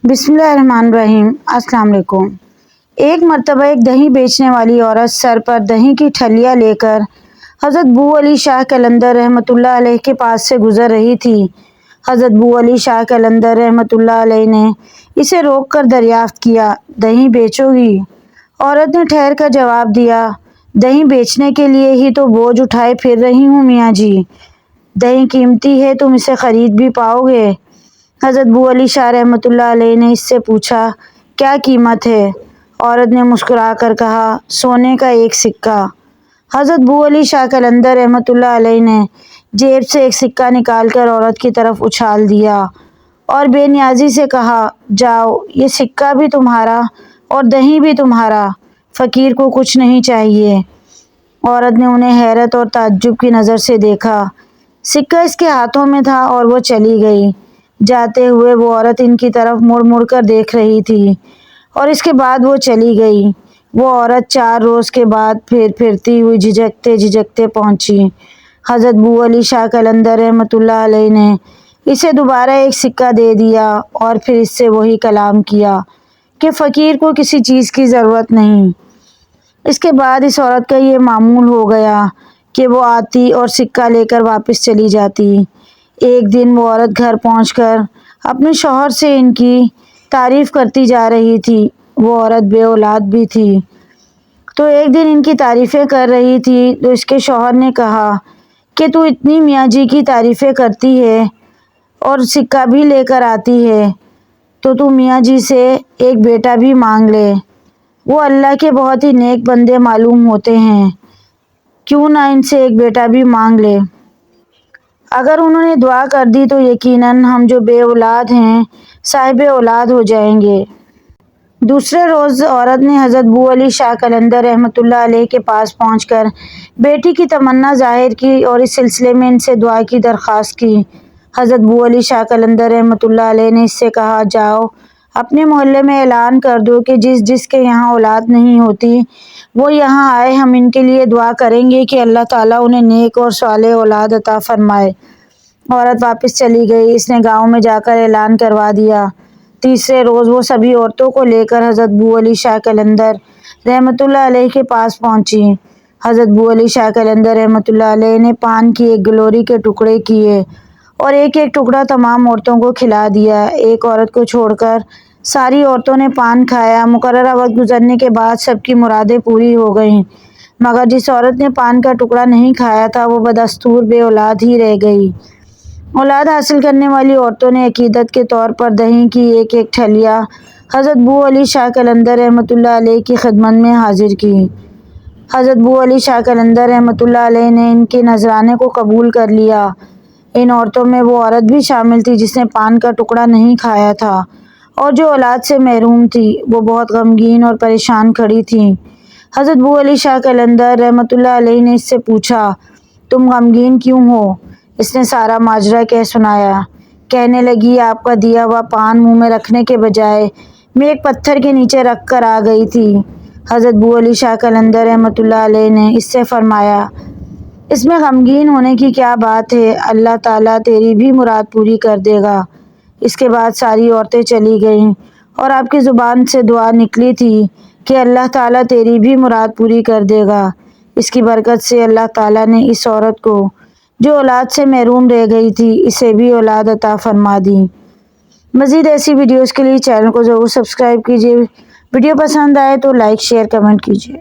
بسم اللہ الرحمن الرحیم۔ السلام علیکم۔ ایک مرتبہ ایک دہی بیچنے والی عورت سر پر دہی کی ٹھلیاں لے کر حضرت بو علی شاہ قلندر رحمۃ اللہ علیہ کے پاس سے گزر رہی تھی۔ حضرت بو علی شاہ قلندر رحمۃ اللہ علیہ نے اسے روک کر دریافت کیا، دہی بیچو گی؟ عورت نے ٹھہر کر جواب دیا، دہی بیچنے کے لیے ہی تو بوجھ اٹھائے پھر رہی ہوں میاں جی۔ دہی قیمتی ہے، تم اسے خرید بھی پاؤ گے؟ حضرت بو علی شاہ رحمۃ اللہ علیہ نے اس سے پوچھا، کیا قیمت ہے؟ عورت نے مسکرا کر کہا، سونے کا ایک سکہ۔ حضرت بو علی شاہ قلندر رحمۃ اللہ علیہ نے جیب سے ایک سکہ نکال کر عورت کی طرف اچھال دیا اور بے نیازی سے کہا، جاؤ، یہ سکہ بھی تمہارا اور دہی بھی تمہارا، فقیر کو کچھ نہیں چاہیے۔ عورت نے انہیں حیرت اور تعجب کی نظر سے دیکھا۔ سکہ اس کے ہاتھوں میں تھا اور وہ چلی گئی۔ جاتے ہوئے وہ عورت ان کی طرف مڑ مڑ کر دیکھ رہی تھی اور اس کے بعد وہ چلی گئی۔ وہ عورت 4 روز کے بعد پھر پھرتی ہوئی جھجکتے پہنچی۔ حضرت بو علی شاہ قلندر رحمۃ اللہ علیہ نے اسے دوبارہ ایک سکہ دے دیا اور پھر اس سے وہی کلام کیا کہ فقیر کو کسی چیز کی ضرورت نہیں۔ اس کے بعد اس عورت کا یہ معمول ہو گیا کہ وہ آتی اور سکہ لے کر واپس چلی جاتی۔ ایک دن وہ عورت گھر پہنچ کر اپنے شوہر سے ان کی تعریف کرتی جا رہی تھی۔ وہ عورت بے اولاد بھی تھی، تو ایک دن ان کی تعریفیں کر رہی تھی تو اس کے شوہر نے کہا کہ تو اتنی میاں جی کی تعریفیں کرتی ہے اور سکہ بھی لے کر آتی ہے تو میاں جی سے ایک بیٹا بھی مانگ لے، وہ اللہ کے بہت ہی نیک بندے معلوم ہوتے ہیں، کیوں نہ ان سے ایک بیٹا بھی مانگ لے؟ اگر انہوں نے دعا کر دی تو یقیناً ہم جو بے اولاد ہیں صاحب اولاد ہو جائیں گے۔ دوسرے روز عورت نے حضرت بو علی شاہ قلندر رحمۃ اللہ علیہ کے پاس پہنچ کر بیٹی کی تمنا ظاہر کی اور اس سلسلے میں ان سے دعا کی درخواست کی۔ حضرت بو علی شاہ قلندر رحمۃ اللہ علیہ نے اس سے کہا، جاؤ، اپنے محلے میں اعلان کر دو کہ جس کے یہاں اولاد نہیں ہوتی وہ یہاں آئے، ہم ان کے لیے دعا کریں گے کہ اللہ تعالیٰ انہیں نیک اور صالح اولاد عطا فرمائے۔ عورت واپس چلی گئی۔ اس نے گاؤں میں جا کر اعلان کروا دیا۔ تیسرے روز وہ سبھی عورتوں کو لے کر حضرت بو علی شاہ قلندر رحمۃ اللہ علیہ کے پاس پہنچی۔ حضرت بو علی شاہ قلندر رحمۃ اللہ علیہ نے پان کی ایک گلوری کے ٹکڑے کیے اور ایک ایک ٹکڑا تمام عورتوں کو کھلا دیا۔ ایک عورت کو چھوڑ کر ساری عورتوں نے پان کھایا۔ مقررہ وقت گزرنے کے بعد سب کی مرادیں پوری ہو گئیں، مگر جس عورت نے پان کا ٹکڑا نہیں کھایا تھا وہ بدستور بے اولاد ہی رہ گئی۔ اولاد حاصل کرنے والی عورتوں نے عقیدت کے طور پر دہی کی ایک ایک ٹھلیاں حضرت بو علی شاہ قلندر رحمۃ اللہ علیہ کی خدمت میں حاضر کی۔ حضرت بو علی شاہ قلندر رحمۃ اللہ علیہ نے ان کے نذرانے کو قبول کر لیا۔ ان عورتوں میں وہ عورت بھی شامل تھی جس نے پان کا ٹکڑا نہیں کھایا تھا اور جو اولاد سے محروم تھی۔ وہ بہت غمگین اور پریشان کھڑی تھی۔ حضرت بو علی شاہ قلندر رحمۃ اللہ علیہ نے اس سے پوچھا، تم غمگین کیوں ہو؟ اس نے سارا ماجرا کہہ سنایا۔ کہنے لگی، آپ کا دیا ہوا پان منہ میں رکھنے کے بجائے میں ایک پتھر کے نیچے رکھ کر آ گئی تھی۔ حضرت بو علی شاہ قلندر رحمۃ اللہ علیہ نے اس سے فرمایا، اس میں غمگین ہونے کی کیا بات ہے، اللہ تعالیٰ تیری بھی مراد پوری کر دے گا۔ اس کے بعد ساری عورتیں چلی گئیں اور آپ کی زبان سے دعا نکلی تھی کہ اللہ تعالیٰ تیری بھی مراد پوری کر دے گا۔ اس کی برکت سے اللہ تعالیٰ نے اس عورت کو جو اولاد سے محروم رہ گئی تھی اسے بھی اولاد عطا فرما دی۔ مزید ایسی ویڈیوز کے لیے چینل کو ضرور سبسکرائب کیجیے۔ ویڈیو پسند آئے تو لائک، شیئر، کمنٹ کیجیے۔